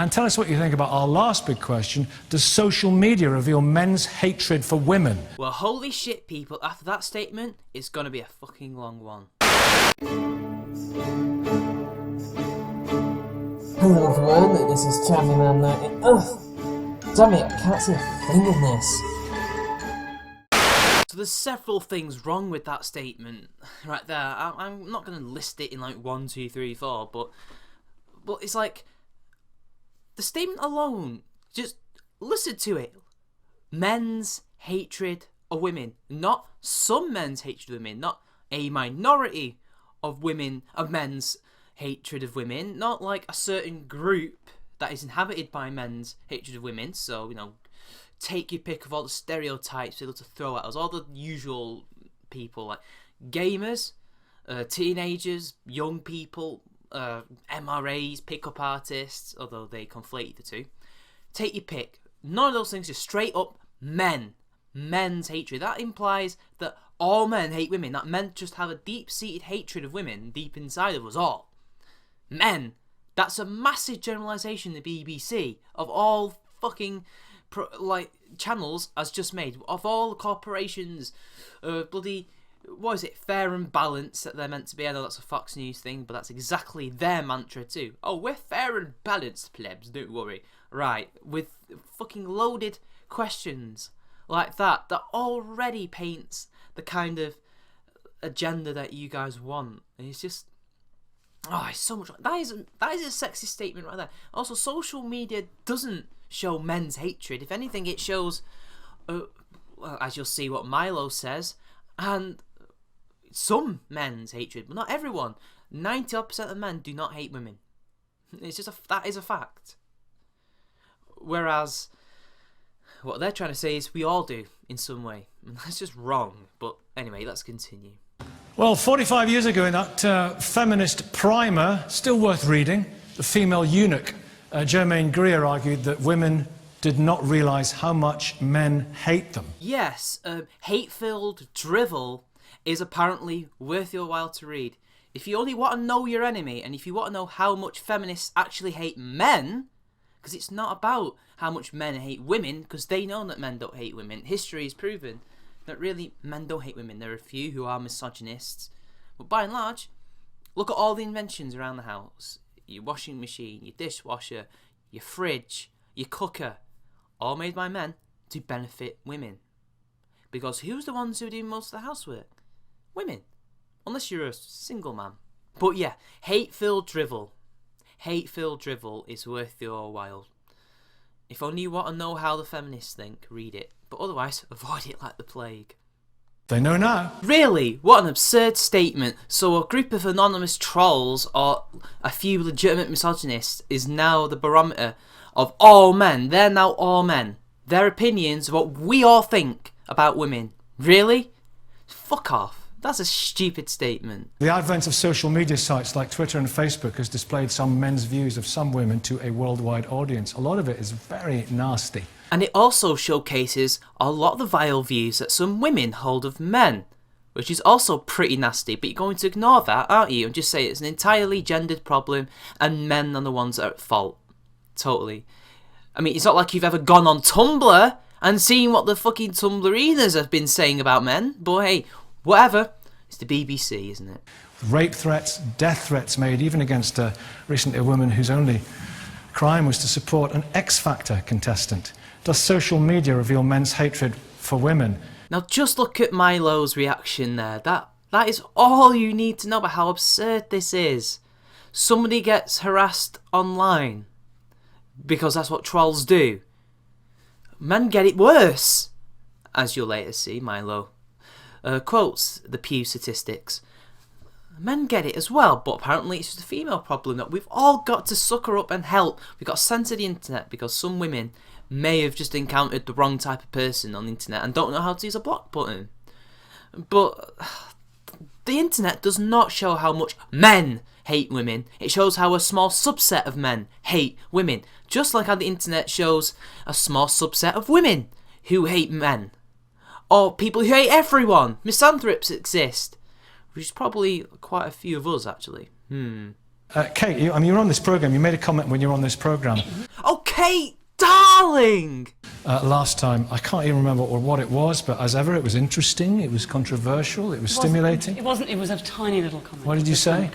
And tell us what you think about our last big question. Does social media reveal men's hatred for women? Well, holy shit, people. After that statement, it's going to be a fucking long one. Hello everyone, this is Champion Man 90. Ugh! Damn it, I can't see a thing in this. So there's several things wrong with that statement right there. I'm not going to list it in like 1, 2, 3, 4, but it's like the statement alone, just listen to it. Men's hatred of women, not some men's hatred of women, not a minority of women, of men's hatred of women, not like a certain group that is inhabited by men's hatred of women. So, you know, take your pick of all the stereotypes they're able to throw at us, all the usual people like gamers, teenagers, young people, MRAs, pickup artists, although they conflate the two. Take your pick. None of those things, just straight up men's hatred. That implies that all men hate women, that men just have a deep-seated hatred of women deep inside of us all. Men. That's a massive generalisation the BBC of all fucking channels has just made, of all the corporations, bloody, what is it, fair and balanced that they're meant to be. I know that's a Fox News thing, but that's exactly their mantra too. Oh, we're fair and balanced, plebs, don't worry. Right, with fucking loaded questions like that already paints the kind of agenda that you guys want. And it's just, oh, it's so much. That is a sexist statement right there. Also, social media doesn't show men's hatred. If anything, it shows, well, as you'll see what Milo says, and some men's hatred, but not everyone. 90% of men do not hate women. It's just that is a fact. Whereas what they're trying to say is we all do in some way. And that's just wrong. But anyway, let's continue. Well, 45 years ago in that feminist primer, still worth reading, The Female Eunuch, Germaine Greer argued that women did not realise how much men hate them. Yes, hate-filled drivel is apparently worth your while to read. If you only want to know your enemy, and if you want to know how much feminists actually hate men, because it's not about how much men hate women, because they know that men don't hate women. History has proven that really men don't hate women. There are a few who are misogynists, but by and large, look at all the inventions around the house. Your washing machine, your dishwasher, your fridge, your cooker, all made by men to benefit women. Because who's the ones who are doing most of the housework? Women. Unless you're a single man. But yeah, hate-filled drivel. Hate-filled drivel is worth your while. If only you want to know how the feminists think, read it. But otherwise, avoid it like the plague. They know now. Really? What an absurd statement. So a group of anonymous trolls or a few legitimate misogynists is now the barometer of all men. They're now all men. Their opinions, what we all think about women. Really? Fuck off. That's a stupid statement. The advent of social media sites like Twitter and Facebook has displayed some men's views of some women to a worldwide audience. A lot of it is very nasty. And it also showcases a lot of the vile views that some women hold of men, which is also pretty nasty. But you're going to ignore that, aren't you? And just say it's an entirely gendered problem and men are the ones that are at fault. Totally. I mean, it's not like you've ever gone on Tumblr and seen what the fucking Tumblrinas have been saying about men. But hey, whatever. It's the BBC, isn't it? Rape threats, death threats made even against recently a woman whose only crime was to support an X Factor contestant. Does social media reveal men's hatred for women? Now just look at Milo's reaction there. That is all you need to know about how absurd this is. Somebody gets harassed online because that's what trolls do. Men get it worse, as you'll later see. Milo quotes the Pew statistics. Men get it as well, but apparently it's just a female problem that we've all got to sucker up and help. We've got to censor the internet because some women may have just encountered the wrong type of person on the internet and don't know how to use a block button. But the internet does not show how much men hate women. It shows how a small subset of men hate women. Just like how the internet shows a small subset of women who hate men. Or people who hate everyone. Misanthropes exist. Which is probably quite a few of us, actually. Kate, you were on this programme. You made a comment when you were on this programme. Oh, Kate, darling! Last time. I can't even remember what it was, but as ever, it was interesting, it was controversial, it was stimulating. It wasn't. It was a tiny little comment. What did you say?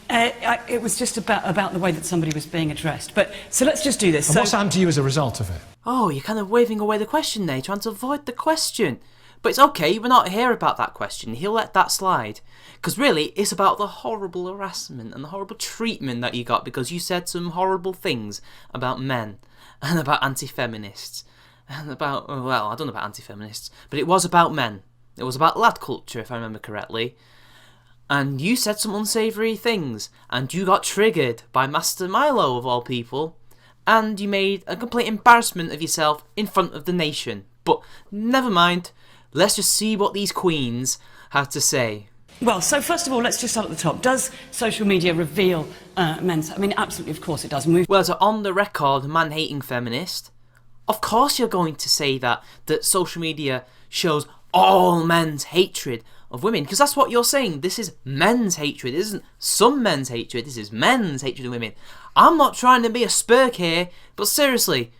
It was just about the way that somebody was being addressed. But so let's just do this. And what's happened to you as a result of it? Oh, you're kind of waving away the question there, trying to avoid the question. But it's okay, we're not here about that question. He'll let that slide. Because really, it's about the horrible harassment and the horrible treatment that you got because you said some horrible things about men and about anti-feminists and about, well, I don't know about anti-feminists, but it was about men. It was about lad culture, if I remember correctly. And you said some unsavoury things, and you got triggered by Master Milo, of all people, and you made a complete embarrassment of yourself in front of the nation. But never mind, let's just see what these queens have to say. Well, so first of all, let's just start at the top. Does social media reveal men's... I mean, absolutely, of course it does. Well, as an on-the-record man-hating feminist, of course you're going to say that social media shows all men's hatred of women, because that's what you're saying. This is men's hatred. It isn't some men's hatred. This is men's hatred of women. I'm not trying to be a spurk here, but seriously,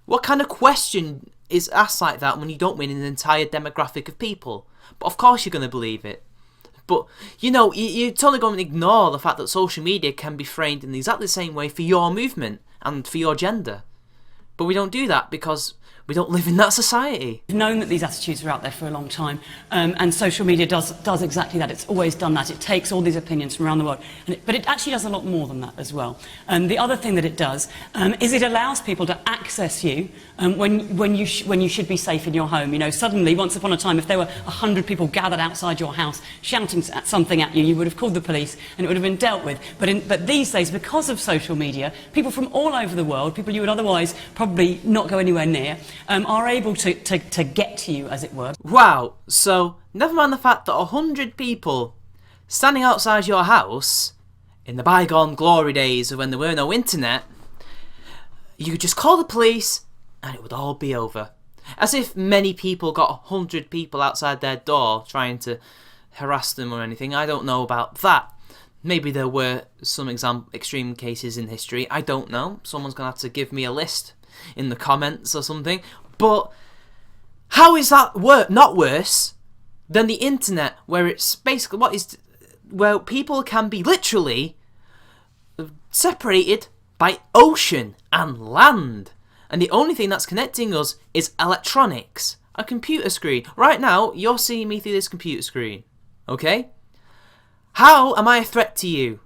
what kind of question is asked like that when you don't win an entire demographic of people? But of course you're going to believe it. But, you know, you're totally going to ignore the fact that social media can be framed in exactly the same way for your movement and for your gender. But we don't do that because we don't live in that society. We've known that these attitudes are out there for a long time, and social media does exactly that. It's always done that. It takes all these opinions from around the world, but it actually does a lot more than that as well. And the other thing that it does is it allows people to access you when you should be safe in your home. You know, suddenly, once upon a time, if there were 100 people gathered outside your house shouting something at you, you would have called the police and it would have been dealt with. But these days, because of social media, people from all over the world, people you would otherwise probably not go anywhere near, are able to get to you, as it were. Wow, so never mind the fact that 100 people standing outside your house in the bygone glory days of when there were no internet, you could just call the police and it would all be over. As if many people got 100 people outside their door trying to harass them or anything. I don't know about that. Maybe there were some extreme cases in history. I don't know. Someone's going to have to give me a list in the comments or something. But how is that not worse than the internet, where it's basically where people can be literally separated by ocean and land, and the only thing that's connecting us is electronics, a computer screen. Right now, you're seeing me through this computer screen, okay? How am I a threat to you?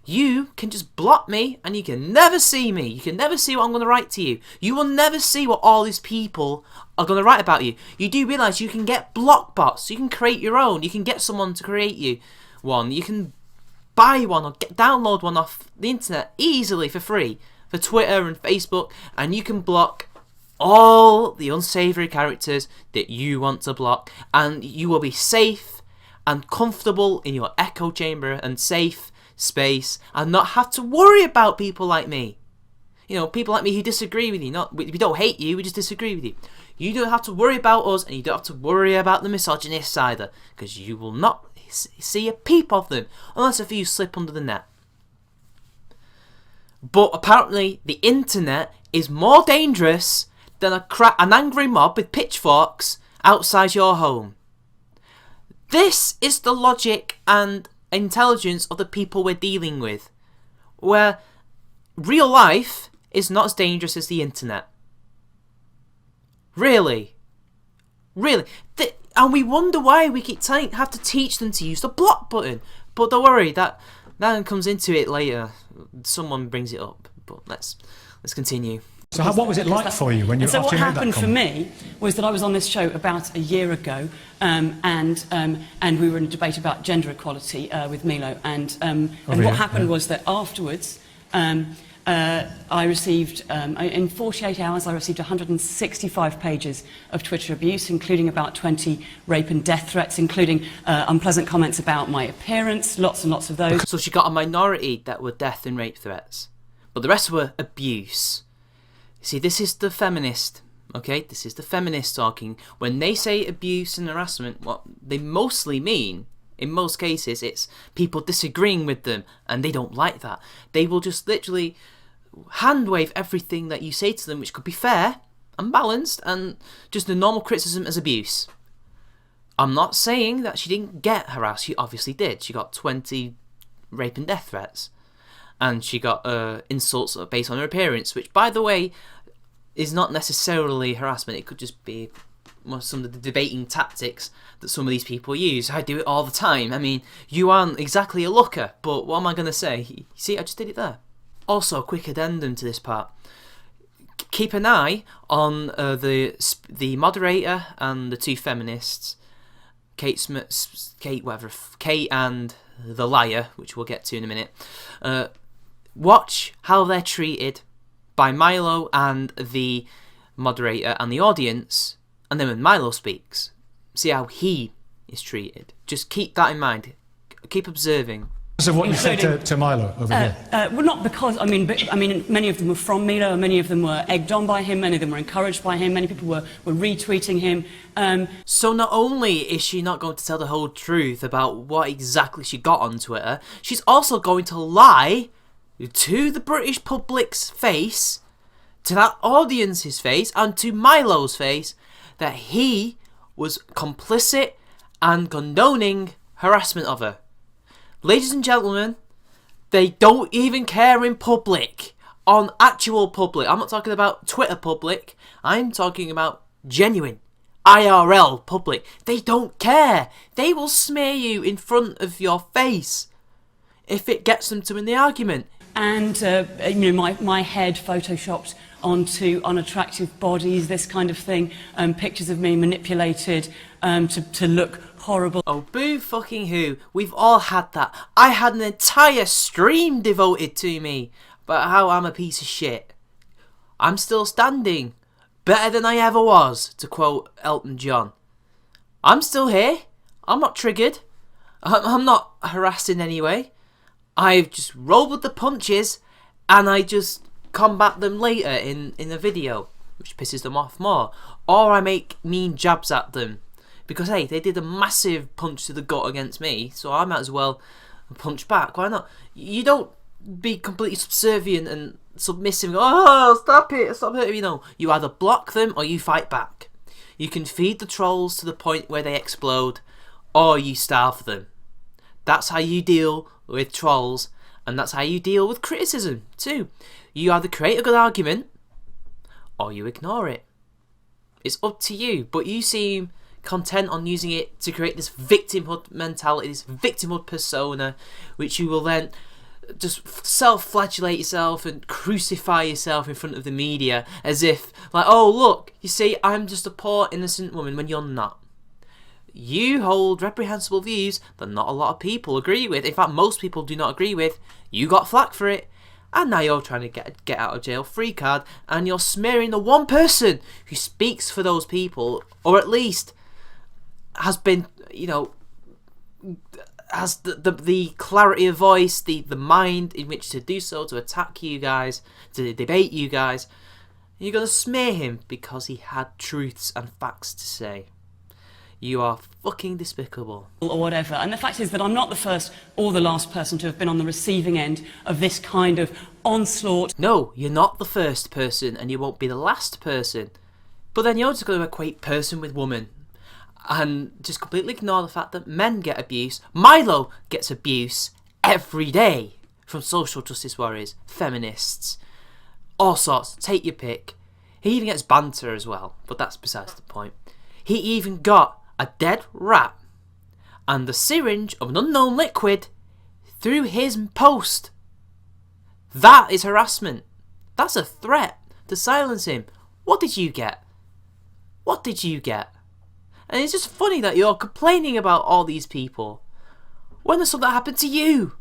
You can just block me and you can never see me. You can never see what I'm going to write to you. You will never see what all these people are going to write about you. You do realise you can get block bots. You can create your own. You can get someone to create you one. You can buy one or download one off the internet easily for free for Twitter and Facebook, and you can block all the unsavoury characters that you want to block, and you will be safe and comfortable in your echo chamber and safe space and not have to worry about people like me. You know, people like me who disagree with you. We don't hate you, we just disagree with you. You don't have to worry about us, and you don't have to worry about the misogynists either, because you will not see a peep of them unless a few slip under the net. But apparently the internet is more dangerous than an angry mob with pitchforks outside your home. This is the logic and intelligence of the people we're dealing with, where real life is not as dangerous as the internet. Really. And we wonder why we keep have to teach them to use the block button. But don't worry, that comes into it later. Someone brings it up. But let's continue. So what was it like for you when you? So what happened for me was that I was on this show about a year ago, and we were in a debate about gender equality with Milo, and what happened was that afterwards, I received in 48 hours I received 165 pages of Twitter abuse, including about 20 rape and death threats, including unpleasant comments about my appearance, lots and lots of those. So she got a minority that were death and rape threats, but the rest were abuse. See, this is the feminist, okay? This is the feminist talking. When they say abuse and harassment, what they mostly mean In most cases, it's people disagreeing with them, and they don't like that. They will just literally hand wave everything that you say to them, which could be fair and balanced, and just the normal criticism as abuse. I'm not saying that she didn't get harassed. She obviously did. She got 20 rape and death threats. And she got insults based on her appearance, which, by the way, is not necessarily harassment. It could just be some of the debating tactics that some of these people use. I do it all the time. I mean, you aren't exactly a looker, but what am I going to say? See, I just did it there. Also, a quick addendum to this part. Keep an eye on the moderator and the two feminists, Kate and the liar, which we'll get to in a minute. Watch how they're treated by Milo and the moderator and the audience, and then when Milo speaks, see how he is treated. Just keep that in mind. Keep observing. Because of what you said to Milo over here. Well, not because, I mean, many of them were from Milo, many of them were egged on by him, many of them were encouraged by him, many people were retweeting him. So not only is she not going to tell the whole truth about what exactly she got on Twitter, she's also going to lie to the British public's face, to that audience's face, and to Milo's face, that he was complicit and condoning harassment of her. Ladies and gentlemen, they don't even care in public, on actual public. I'm not talking about Twitter public, I'm talking about genuine IRL public. They don't care. They will smear you in front of your face if it gets them to win the argument. And my head photoshopped onto unattractive bodies, this kind of thing, pictures of me manipulated to look horrible. Oh, boo fucking who. We've all had that. I had an entire stream devoted to me about how I'm a piece of shit. I'm still standing. Better than I ever was, to quote Elton John. I'm still here. I'm not triggered. I'm not harassed in any way. I've just rolled with the punches, and I just combat them later in a video, which pisses them off more. Or I make mean jabs at them. Because, hey, they did a massive punch to the gut against me, so I might as well punch back. Why not? You don't be completely subservient and submissive and go, oh, stop it, stop hurting me. No, you either block them or you fight back. You can feed the trolls to the point where they explode, or you starve them. That's how you deal with trolls, and that's how you deal with criticism too. You either create a good argument or you ignore it. It's up to you, but you seem content on using it to create this victimhood mentality, this victimhood persona, which you will then just self-flagellate yourself and crucify yourself in front of the media as if, like, oh look, you see, I'm just a poor innocent woman, when you're not. You hold reprehensible views that not a lot of people agree with. In fact, most people do not agree with. You got flack for it, and now you're trying to get out of jail free card, and you're smearing the one person who speaks for those people, or at least has been, has the clarity of voice, the mind in which to do so, to attack you guys, to debate you guys. You're going to smear him because he had truths and facts to say. You are fucking despicable. Or whatever. And the fact is that I'm not the first or the last person to have been on the receiving end of this kind of onslaught. No, you're not the first person, and you won't be the last person. But then you're just going to equate person with woman, and just completely ignore the fact that men get abuse. Milo gets abuse every day from social justice warriors, feminists, all sorts. Take your pick. He even gets banter as well, but that's besides the point. He even got a dead rat and the syringe of an unknown liquid through his post. That is harassment. That's a threat to silence him. What did you get? What did you get? And it's just funny that you're complaining about all these people when there's something that happened to you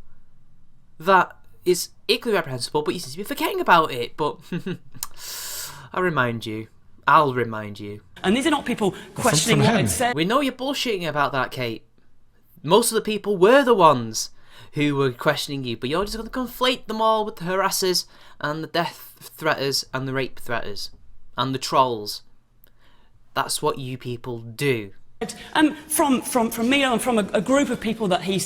that is equally reprehensible, but you seem to be forgetting about it. But I'll remind you. And these are not people questioning what it said. We know you're bullshitting about that, Kate. Most of the people were the ones who were questioning you, but you're just going to conflate them all with the harassers and the death threaters and the rape threaters and the trolls. That's what you people do. From Milo and from a group of people that he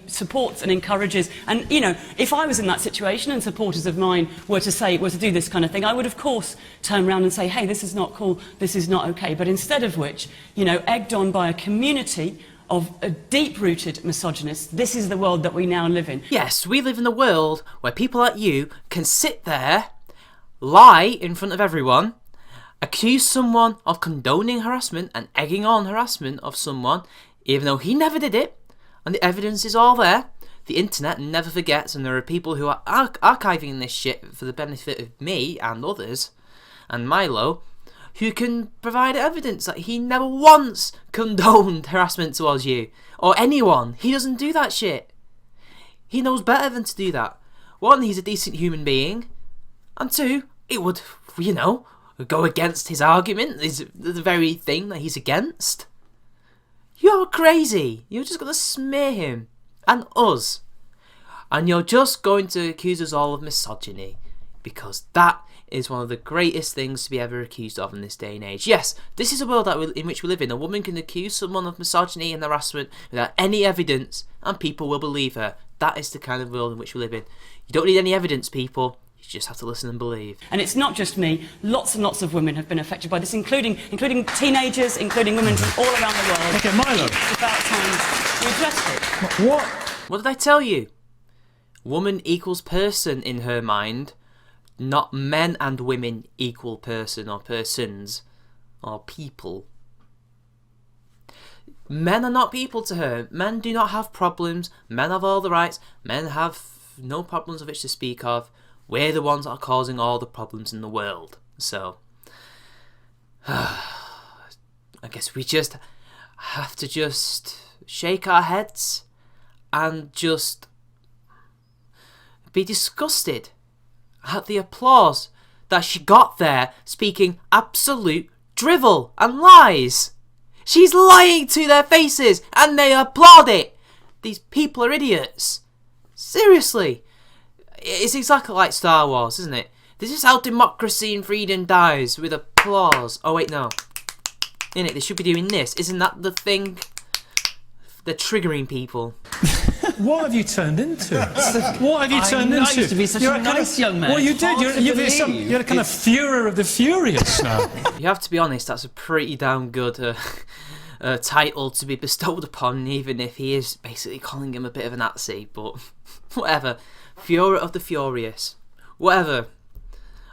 supports and encourages. And you know, if I was in that situation and supporters of mine were to do this kind of thing, I would of course turn around and say, hey, this is not cool, this is not okay. But instead of which, you know, egged on by a community of deep-rooted misogynists, this is the world that we now live in. Yes, we live in a world where people like you can sit there, lie in front of everyone, accuse someone of condoning harassment and egging on harassment of someone, even though he never did it, and the evidence is all there. The internet never forgets, and there are people who are archiving this shit for the benefit of me and others, and Milo, who can provide evidence that he never once condoned harassment towards you, or anyone. He doesn't do that shit. He knows better than to do that. One, he's a decent human being, and two, it would, you know, go against his argument, is the very thing that he's against. You're crazy. You're just going to smear him and us. And you're just going to accuse us all of misogyny, because that is one of the greatest things to be ever accused of in this day and age. Yes, this is a world in which we live in. A woman can accuse someone of misogyny and harassment without any evidence, and people will believe her. That is the kind of world in which we live in. You don't need any evidence, people. You just have to listen and believe. And it's not just me. Lots and lots of women have been affected by this, including teenagers, including women from all around the world. Okay, Milo. It's about time we addressed it. What did I tell you? Woman equals person in her mind, not men and women equal person or persons or people. Men are not people to her. Men do not have problems. Men have all the rights. Men have no problems of which to speak of. We're the ones that are causing all the problems in the world. So, I guess we just have to just shake our heads and just be disgusted at the applause that she got there speaking absolute drivel and lies. She's lying to their faces and they applaud it. These people are idiots. Seriously. It's exactly like Star Wars, isn't it? This is how democracy and freedom dies, with applause. Oh wait, no. Innit, they should be doing this. Isn't that the thing? They're triggering people. What have you turned into? What have you turned into? I used to be such a nice young man. Well, you did. You're a kind of Fura of the Furious now. You have to be honest, that's a pretty damn good title to be bestowed upon, even if he is basically calling him a bit of a Nazi, but whatever. Fura of the Furious. Whatever.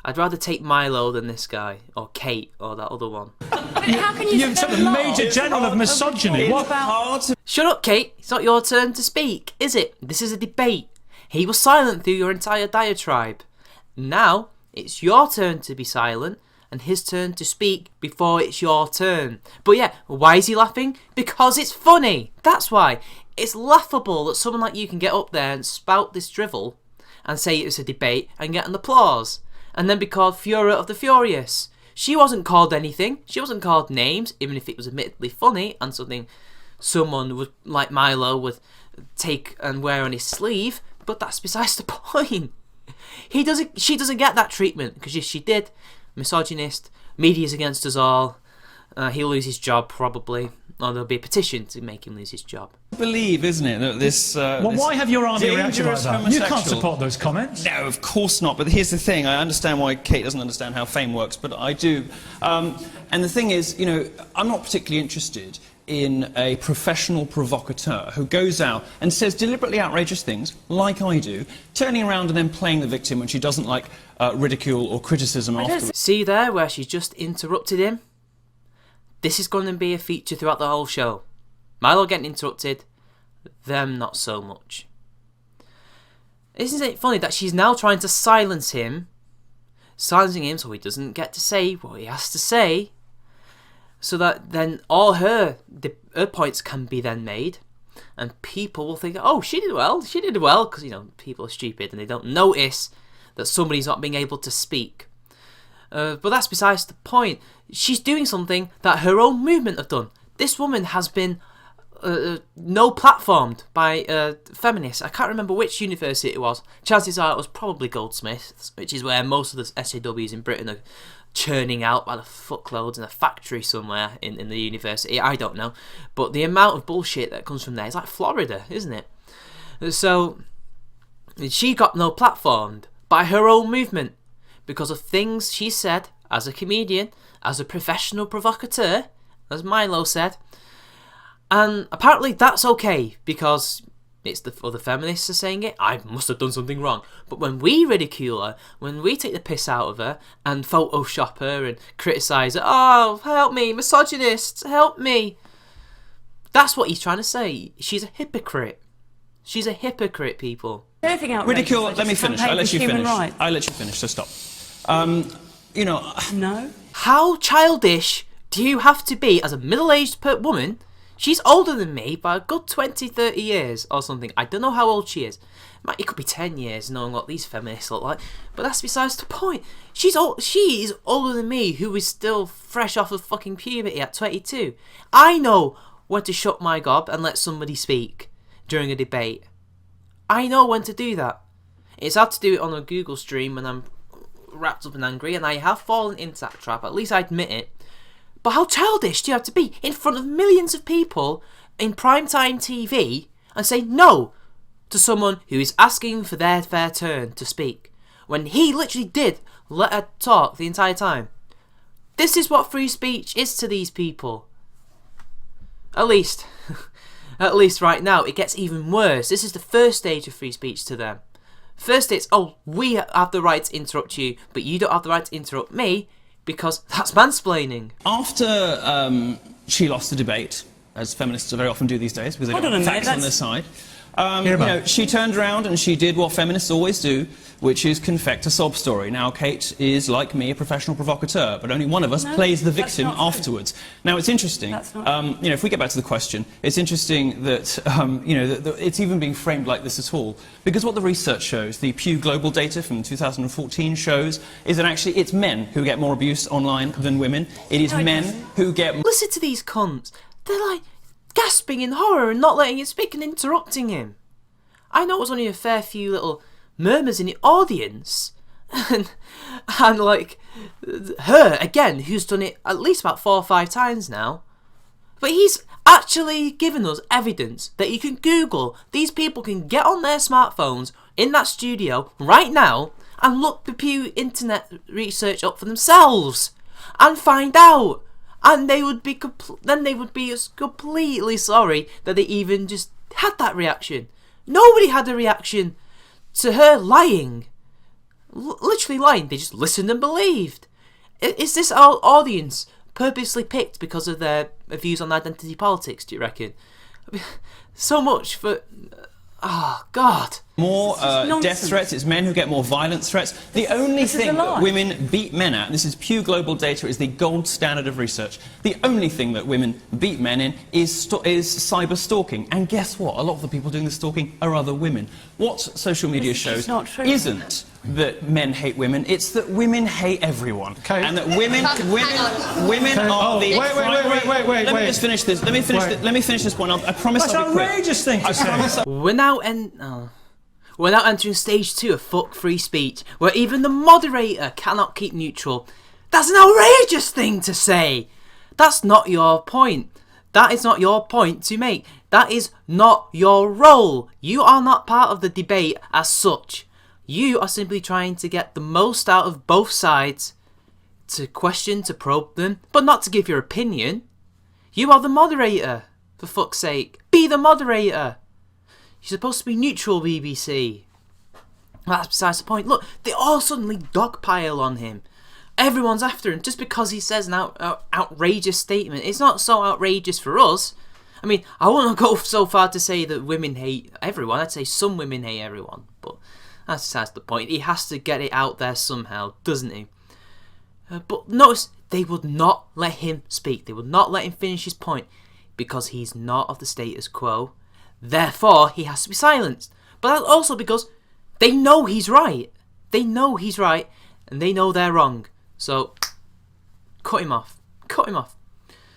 I'd rather take Milo than this guy, or Kate, or that other one. How can you You're the Major General of misogyny. What about... Shut up, Kate. It's not your turn to speak, is it? This is a debate. He was silent through your entire diatribe. Now, it's your turn to be silent, and his turn to speak before it's your turn. But yeah, why is he laughing? Because it's funny. That's why. It's laughable that someone like you can get up there and spout this drivel and say it was a debate and get an applause. And then be called Fura of the Furious. She wasn't called anything. She wasn't called names, even if it was admittedly funny and something someone would, like Milo would take and wear on his sleeve. But that's besides the point. She doesn't get that treatment, because if she did, misogynist, media's against us all, he'll lose his job probably, or there'll be a petition to make him lose his job. Believe, isn't it, that this... Well, why have your army reacted like that? You can't support those comments. No, of course not, but here's the thing. I understand why Kate doesn't understand how fame works, but I do. And the thing is, you know, I'm not particularly interested in a professional provocateur who goes out and says deliberately outrageous things, like I do, turning around and then playing the victim when she doesn't like ridicule or criticism afterwards. See there, where she just interrupted him? This is going to be a feature throughout the whole show. Milo getting interrupted, them not so much. Isn't it funny that she's now trying to silence him, silencing him so he doesn't get to say what he has to say, so that then all her points can be then made, and people will think, oh, she did well, because, you know, people are stupid and they don't notice that somebody's not being able to speak. But that's besides the point. She's doing something that her own movement have done. This woman has been no platformed by feminists. I can't remember which university it was. Chances are it was probably Goldsmiths, which is where most of the SJWs in Britain are churning out by the fuckloads in a factory somewhere in the university. I don't know. But the amount of bullshit that comes from there is like Florida, isn't it? So she got no platformed by her own movement because of things she said as a comedian, as a professional provocateur, as Milo said. And apparently that's okay because it's the other feminists are saying it. I must have done something wrong. But when we ridicule her, when we take the piss out of her and Photoshop her and criticise her, oh, help me, misogynists, help me. That's what he's trying to say. She's a hypocrite. She's a hypocrite, people. Ridicule, let me finish. I'll let you finish. Rights. I'll let you finish, so stop. No. How childish do you have to be as a middle-aged woman? She's older than me by a good 20, 30 years or something. I don't know how old she is. It could be 10 years knowing what these feminists look like. But that's besides the point. She is older than me, who is still fresh off of fucking puberty at 22. I know when to shut my gob and let somebody speak during a debate. I know when to do that. It's hard to do it on a Google stream when I'm wrapped up and angry, and I have fallen into that trap. At least I admit it. But how childish do you have to be in front of millions of people in primetime TV and say no to someone who is asking for their fair turn to speak when he literally did let her talk the entire time? This is what free speech is to these people. At least right now, it gets even worse. This is the first stage of free speech to them. First it's, oh, we have the right to interrupt you, but you don't have the right to interrupt me, because that's mansplaining. After she lost the debate, as feminists very often do these days, because they've got facts on their side, she turned around and she did what feminists always do, which is confect a sob story. Now, Kate is, like me, a professional provocateur, but only one of us plays the victim afterwards. Now, it's interesting, if we get back to the question, it's interesting that, that it's even being framed like this at all, because what the research shows, the Pew Global data from 2014 shows, is that actually it's men who get more abuse online than women. It is men who get... Listen to these cunts. They're like gasping in horror and not letting him speak and interrupting him. I know it was only a fair few little murmurs in the audience, and like her again, who's done it at least about 4 or 5 times now. But he's actually given us evidence that you can Google. These people can get on their smartphones in that studio right now and look the Pew Internet research up for themselves and find out. And they would be completely sorry that they even just had that reaction. Nobody had a reaction to her lying. Literally lying. They just listened and believed. Is this our audience purposely picked because of their views on identity politics, do you reckon? So much for... Oh, God. More death threats, it's men who get more violent threats. The only thing that women beat men at, and this is Pew Global data, is the gold standard of research. The only thing that women beat men in is cyber stalking. And guess what? A lot of the people doing the stalking are other women. What social media shows isn't that men hate women, it's that women hate everyone. Okay. And that women are the wait. Let me just finish this. Let me finish this point. I promise That's I'll be quick. an outrageous thing to say. We're now entering stage 2 of fuck free speech, where even the moderator cannot keep neutral. That's an outrageous thing to say. That's not your point. That is not your point to make. That is not your role. You are not part of the debate as such. You are simply trying to get the most out of both sides, to question, to probe them, but not to give your opinion. You are the moderator, for fuck's sake. Be the moderator. You're supposed to be neutral, BBC. That's besides the point. Look, they all suddenly dogpile on him. Everyone's after him just because he says an outrageous statement. It's not so outrageous for us. I mean, I wouldn't go so far to say that women hate everyone. I'd say some women hate everyone. But that's besides the point. He has to get it out there somehow, doesn't he? But notice, they would not let him speak. They would not let him finish his point because he's not of the status quo. Therefore, he has to be silenced. But that's also because they know he's right. They know he's right, and they know they're wrong. So, cut him off. Cut him off.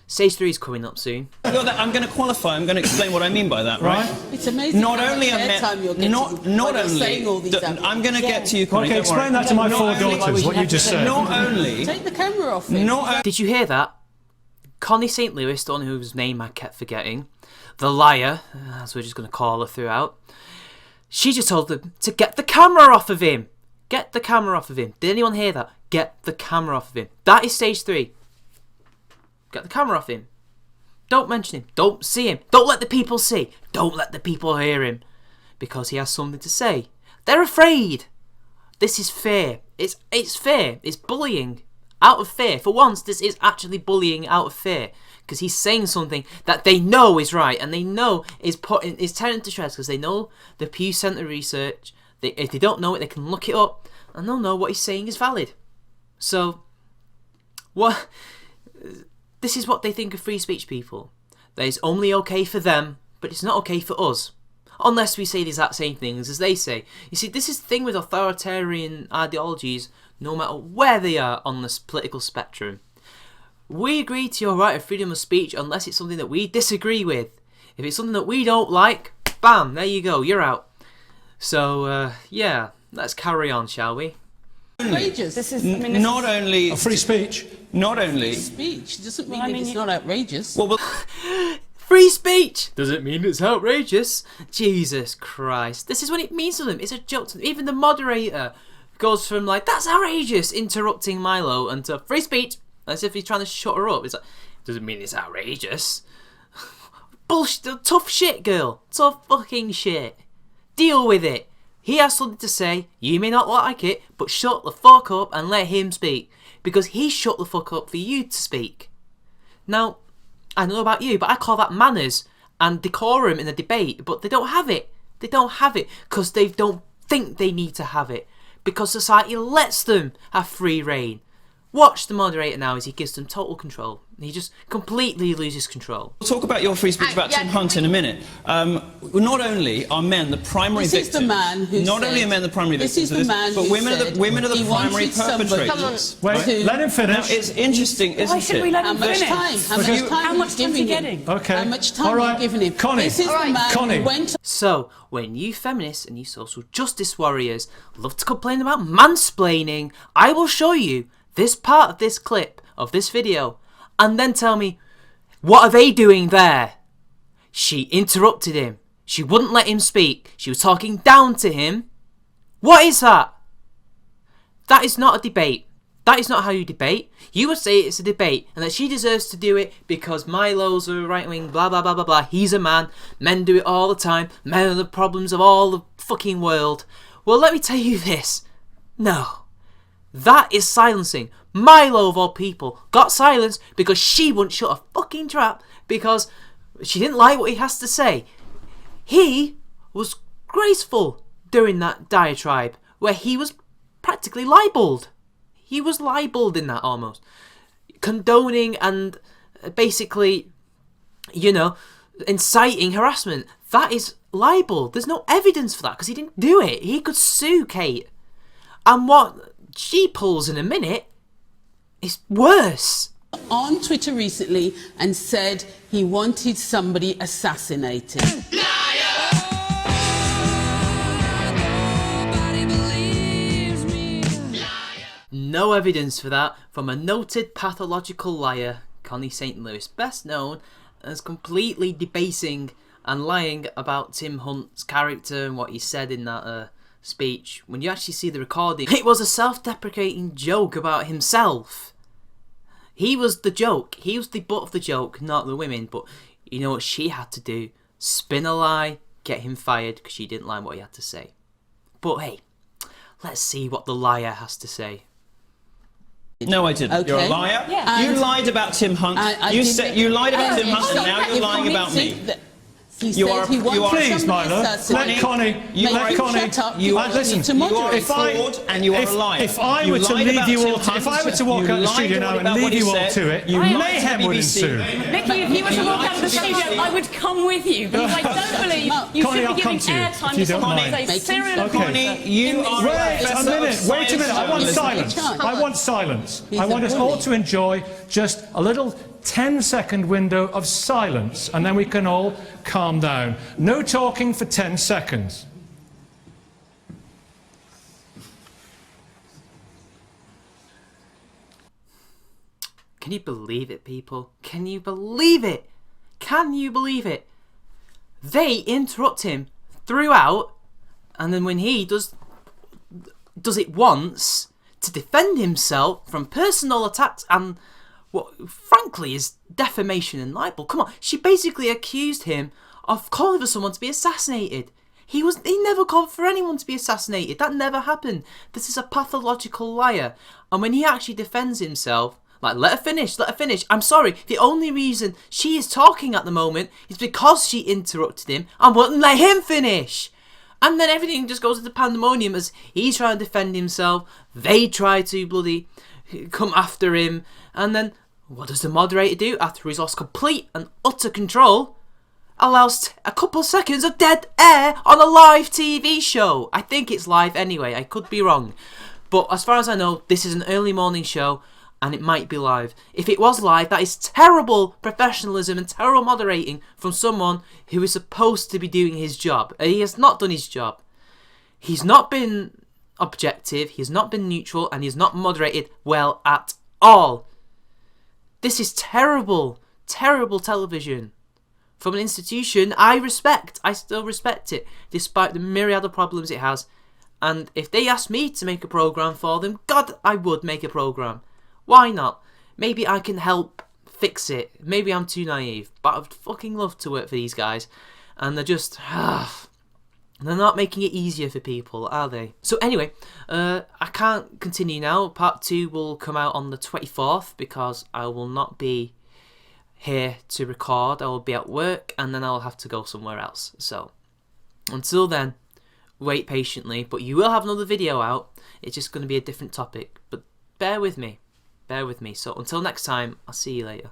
Stage 3 is coming up soon. I'm going to qualify. I'm going to explain what I mean by that, right? It's amazing. Not how only much airtime you're getting not only. saying all these I'm going to get to you, Connie. Okay, explain that to my 4 daughters, what you just said. Not only. Take the camera off it. Did you hear that? Connie St Louis, the one whose name I kept forgetting, the liar, as we're just going to call her throughout, she just told them to get the camera off of him. Get the camera off of him. Did anyone hear that? Get the camera off of him. That is stage 3. Get the camera off him. Don't mention him. Don't see him. Don't let the people see. Don't let the people hear him. Because he has something to say. They're afraid. This is fear. It's fear. It's bullying out of fear. For once, this is actually bullying out of fear. Because he's saying something that they know is right. And they know is tearing to shreds. Because they know the Pew Centre research. If they don't know it, they can look it up. And they'll know what he's saying is valid. So, what... This is what they think of free speech, people. That it's only okay for them, but it's not okay for us. Unless we say the exact same things as they say. You see, this is the thing with authoritarian ideologies, no matter where they are on this political spectrum. We agree to your right of freedom of speech unless it's something that we disagree with. If it's something that we don't like, bam, there you go, you're out. So, yeah, let's carry on, shall we? Outrageous. This is Not only. Free speech. Not only. Speech doesn't mean it's not outrageous. Well, Free speech doesn't mean it's outrageous. Jesus Christ. This is what it means to them. It's a joke to them. Even the moderator goes from like, that's outrageous, interrupting Milo, and to free speech, as if he's trying to shut her up. It's like, doesn't mean it's outrageous. Bullshit. Tough shit, girl. Tough fucking shit. Deal with it. He has something to say, you may not like it, but shut the fuck up and let him speak. Because he shut the fuck up for you to speak. Now, I don't know about you, but I call that manners and decorum in a debate, but they don't have it. They don't have it because they don't think they need to have it. Because society lets them have free reign. Watch the moderator now as he gives them total control. He just completely loses control. We'll talk about your free speech about Tim Hunt in a minute. Not only are men the primary victims... This is the man who Not only are men the primary victims of this, but women are the primary perpetrators. Wait, let him finish. Now, it's interesting, isn't it? Why should we let him finish? How much time are you giving him? Okay. How much time All right. are you giving him? Connie. This is the man Connie. who went... So, when you feminists and you social justice warriors love to complain about mansplaining, I will show you this part of this clip, of this video, and then tell me, what are they doing there? She interrupted him. She wouldn't let him speak. She was talking down to him. What is that? That is not a debate. That is not how you debate. You would say it's a debate and that she deserves to do it because Milo's a right-wing, blah, blah, blah, blah, blah. He's a man. Men do it all the time. Men are the problems of all the fucking world. Well, let me tell you this. No. That is silencing. Milo, of all people, got silenced because she wouldn't shut a fucking trap because she didn't like what he has to say. He was graceful during that diatribe where he was practically libelled. He was libelled in that almost. Condoning and basically, you know, inciting harassment. That is libel. There's no evidence for that because he didn't do it. He could sue Kate. And what she pulls in a minute is worse. On Twitter recently and said he wanted somebody assassinated. No evidence for that from a noted pathological liar, Connie St Louis, best known as completely debasing and lying about Tim Hunt's character and what he said in that speech. When you actually see the recording, it was a self-deprecating joke about himself. He was the joke. He was the butt of the joke, not the women. But you know what she had to do? Spin a lie, get him fired because she didn't like what he had to say. But hey, let's see what the liar has to say. No, I didn't. Okay. You're a liar. Yeah. You lied about Tim Hunt. You lied about Tim Hunt, and now you're lying about me. He You said are- he you wanted are- Please, somebody Milo, assassinated. let Connie, Make let him Connie, shut up. you are- listen, to moderate. if fraud and you are a liar. If I You were to lied leave about you Tim all, Hunt. if I were to walk You out of the lied studio now about and what leave he you all said. to it, You lied to mayhem would BBC. ensue. Vicky, if you were to walk out of the studio, I would come with you because I don't believe you Connie, should I'll be come giving to you, airtime if you to don't someone mind. who's a Make serial him- Okay. Connie, you are Wait a professor minute, of wait a science minute. I want journalism. silence. Come on. I want silence. He's I a want us bully. all to enjoy just a little 10-second window of silence, and then we can all calm down. No talking for 10 seconds. Can you believe it, people? Can you believe it? Can you believe it? They interrupt him throughout, and then when he does it once to defend himself from personal attacks and what frankly is defamation and libel. Come on, she basically accused him of calling for someone to be assassinated. He never called for anyone to be assassinated. That never happened. This is a pathological liar. And when he actually defends himself, like, let her finish, let her finish. I'm sorry, the only reason she is talking at the moment is because she interrupted him and wouldn't let him finish. And then everything just goes into pandemonium as he's trying to defend himself. They try to bloody come after him. And then what does the moderator do after he's lost complete and utter control? Allows a couple seconds of dead air on a live TV show. I think it's live anyway. I could be wrong. But as far as I know, this is an early morning show and it might be live. If it was live, that is terrible professionalism and terrible moderating from someone who is supposed to be doing his job. He has not done his job. He's not been objective, he's not been neutral, and he's not moderated well at all. This is terrible, terrible television. From an institution I respect. I still respect it, despite the myriad of problems it has. And if they asked me to make a programme for them, God, I would make a programme. Why not? Maybe I can help fix it. Maybe I'm too naive, but I'd fucking love to work for these guys. And they're just... they're not making it easier for people, are they? So anyway, I can't continue now. Part 2 will come out on the 24th because I will not be here to record. I will be at work and then I'll have to go somewhere else. So until then, wait patiently. But you will have another video out. It's just going to be a different topic. But bear with me. Bear with me. So until next time, I'll see you later.